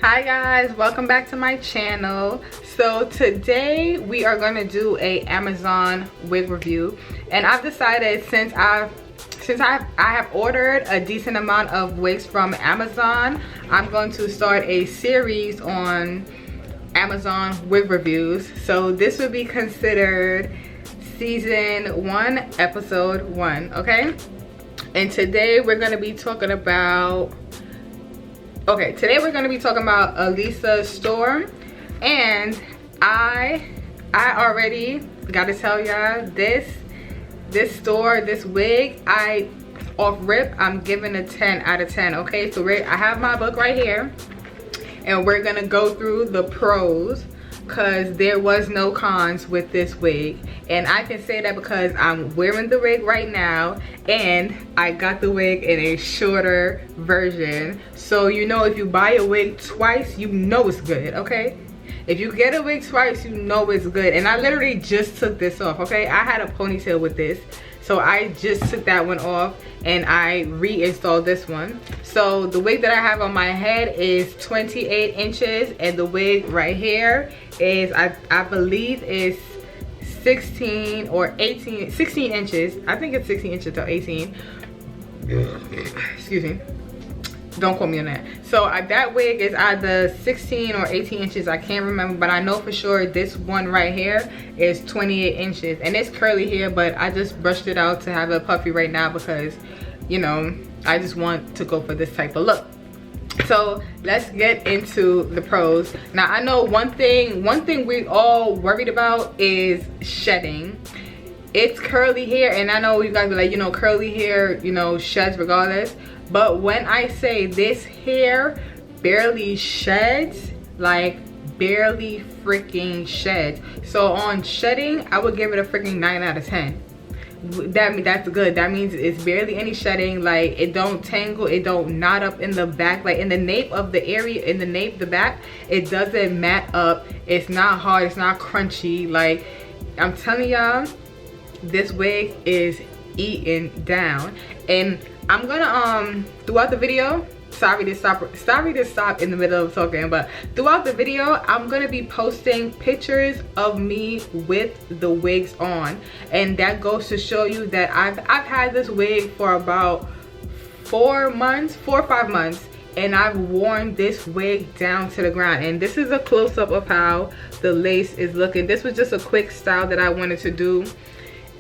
Hi guys, welcome back to my channel. So today we are going to do a Amazon wig review, and I've decided since I have ordered a decent amount of wigs from Amazon, I'm going to start a series on Amazon wig reviews. So this would be considered season 1 episode 1, okay? And today we're going to be talking about Alisa store, and I already gotta tell y'all, this store, this wig, off rip, I'm giving a 10 out of 10. Okay, so I have my book right here, and we're gonna go through the pros, because there was no cons with this wig. And I can say that because I'm wearing the wig right now, and I got the wig in a shorter version. So you know, if you buy a wig twice, you know it's good, okay? If you get a wig twice, you know it's good. And I literally just took this off, okay? I had a ponytail with this, so I just took that one off and I reinstalled this one. So the wig that I have on my head is 28 inches, and the wig right here is, I believe is 16 or 18, 16 inches. I think it's 16 inches to 18. Excuse me. Don't quote me on that. So that wig is either 16 or 18 inches. I can't remember, but I know for sure this one right here is 28 inches. And it's curly hair, but I just brushed it out to have it puffy right now because, you know, I just want to go for this type of look. So let's get into the pros. Now I know one thing we all worried about is shedding. It's curly hair, and I know you guys be like, you know, curly hair, you know, sheds regardless. But when I say this hair barely sheds, like barely freaking sheds. So on shedding, I would give it a freaking 9 out of 10. That's good. That means it's barely any shedding. Like, it don't tangle, it don't knot up in the back, like in the nape of the area, in the nape, the back, it doesn't mat up. It's not hard, it's not crunchy. Like, I'm telling y'all, this wig is eaten down. And I'm gonna throughout the video, sorry to stop in the middle of talking, but throughout the video I'm gonna be posting pictures of me with the wigs on, and that goes to show you that I've had this wig for about 4 or 5 months, and I've worn this wig down to the ground. And this is a close-up of how the lace is looking. This was just a quick style that I wanted to do,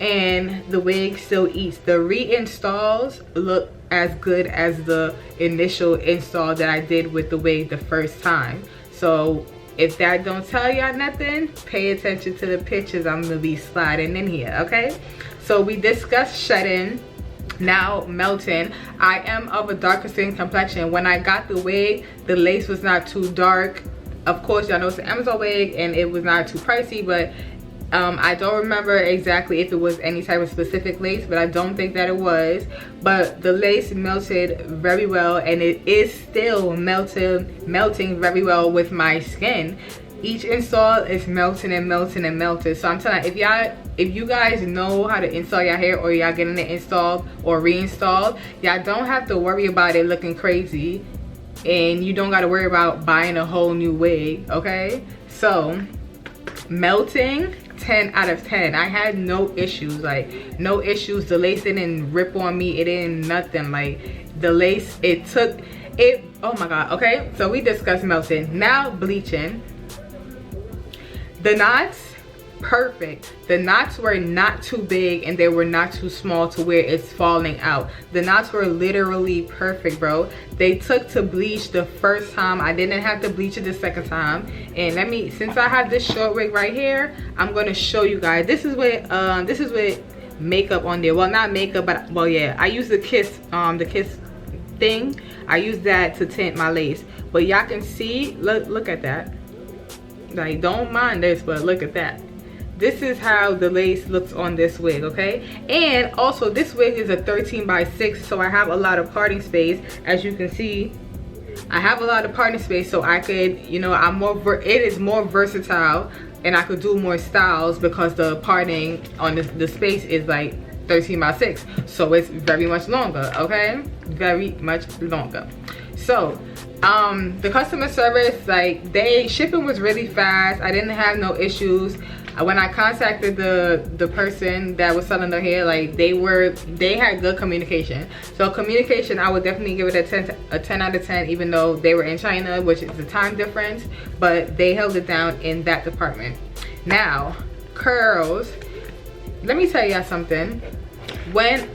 and the wig still eats. The reinstalls look as good as the initial install that I did with the wig the first time. So if that don't tell y'all nothing, pay attention to the pictures I'm gonna be sliding in here, okay? So we discussed shedding. Now melting. I am of a darker skin complexion. When I got the wig, the lace was not too dark. Of course, y'all know it's an Amazon wig and it was not too pricey, but I don't remember exactly if it was any type of specific lace, but I don't think that it was. But the lace melted very well, and it is still melting very well with my skin. Each install is melting and melting and melting. So I'm telling you, if you guys know how to install your hair, or y'all getting it installed or reinstalled, y'all don't have to worry about it looking crazy, and you don't got to worry about buying a whole new wig, okay? So melting, 10 out of 10. I had no issues, like no issues. The lace didn't rip on me, it didn't nothing. Like the lace, oh my god. Okay, so we discussed melting. Now bleaching. The knots, perfect. The knots were not too big and they were not too small to where it's falling out. The knots were literally perfect, bro. They took to bleach the first time. I didn't have to bleach it the second time. And since I have this short wig right here, I'm gonna show you guys. This is with makeup on there. Well, not makeup, but well, yeah, I use the kiss thing. I use that to tint my lace. But y'all can see, look at that. Like, don't mind this, but look at that. This is how the lace looks on this wig, okay? And also, this wig is a 13x6, so I have a lot of parting space. As you can see, I have a lot of parting space, so I could, you know, it is more versatile, and I could do more styles because the parting on the space is like 13x6, so it's very much longer, okay? Very much longer. So the customer service, like, shipping was really fast. I didn't have no issues. When I contacted the person that was selling the hair, like, they had good communication. So communication, I would definitely give it a 10 out of 10, even though they were in China, which is a time difference, but they held it down in that department. Now, curls, let me tell y'all something. When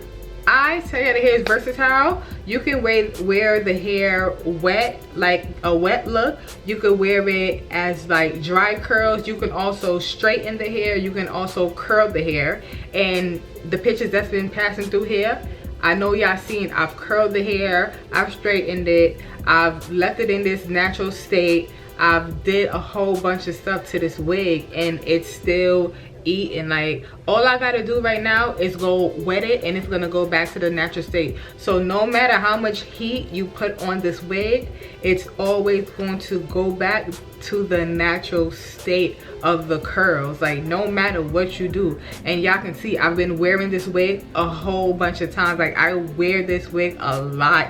I tell you the hair is versatile, you can wear the hair wet, like a wet look. You could wear it as like dry curls. You can also straighten the hair. You can also curl the hair. And the pictures that's been passing through here, I know y'all seen, I've curled the hair, I've straightened it, I've left it in this natural state, I've did a whole bunch of stuff to this wig, and it's still eating. Like, all I gotta do right now is go wet it, and it's gonna go back to the natural state. So no matter how much heat you put on this wig, it's always going to go back to the natural state of the curls, like, no matter what you do. And y'all can see I've been wearing this wig a whole bunch of times. Like, I wear this wig a lot.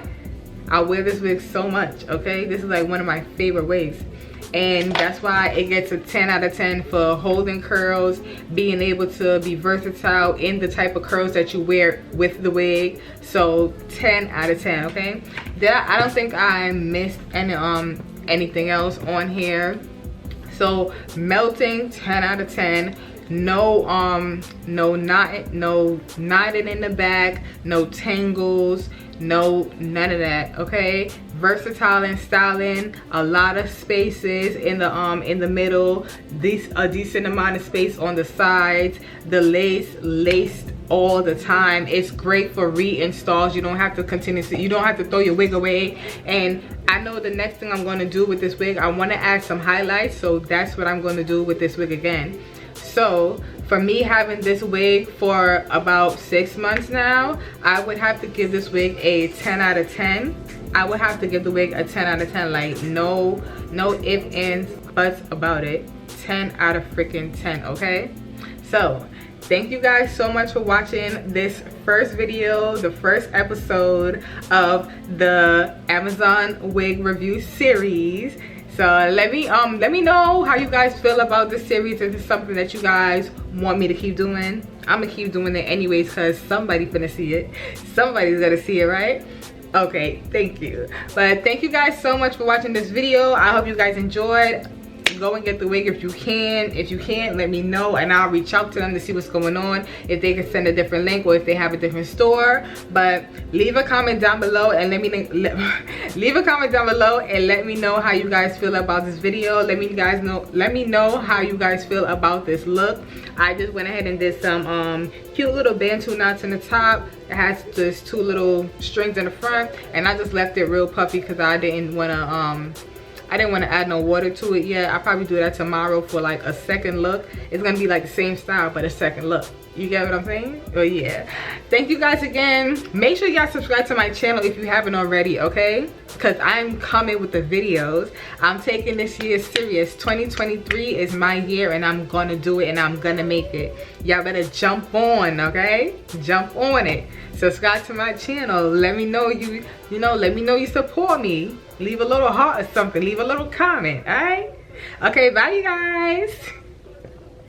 I wear this wig so much, okay? This is like one of my favorite wigs. And that's why it gets a 10 out of 10 for holding curls, being able to be versatile in the type of curls that you wear with the wig. So 10 out of 10, okay? I don't think I missed anything else on here. So melting, 10 out of 10. No knotting in the back, no tangles, none of that, okay? Versatile in styling, a lot of spaces in the middle, a decent amount of space on the sides, the laced all the time. It's great for reinstalls. You don't have to you don't have to throw your wig away. And I know the next thing I'm going to do with this wig, I want to add some highlights, so that's what I'm going to do with this wig again. So for me having this wig for about 6 months now, I would have to give this wig a 10 out of 10. I would have to give the wig a 10 out of 10. Like, no ifs, ands, buts about it. 10 out of freaking 10, okay? So thank you guys so much for watching this first video, the first episode of the Amazon wig review series. So let me know how you guys feel about this series. If it's something that you guys want me to keep doing, I'm gonna keep doing it anyways, because somebody's gonna see it. Somebody's gonna see it, right? Okay, thank you. But thank you guys so much for watching this video. I hope you guys enjoyed. Go and get the wig if you can. If you can't, let me know and I'll reach out to them to see what's going on, if they can send a different link or if they have a different store. But leave a comment down below and let me know how you guys feel about this video. Let me know how you guys feel about this look. I just went ahead and did some cute little Bhantyy knots in the top. It has just 2 little strings in the front, and I just left it real puffy because I didn't want to add no water to it yet. I'll probably do that tomorrow for like a second look. It's gonna be like the same style but a second look. You get what I'm saying? Oh yeah. Thank you guys again. Make sure y'all subscribe to my channel if you haven't already, okay? Because I'm coming with the videos. I'm taking this year serious. 2023 is my year and I'm gonna do it and I'm gonna make it. Y'all better jump on, okay? Jump on it. Subscribe to my channel. Let me know let me know you support me. Leave a little heart or something. Leave a little comment, all right? Okay, bye you guys.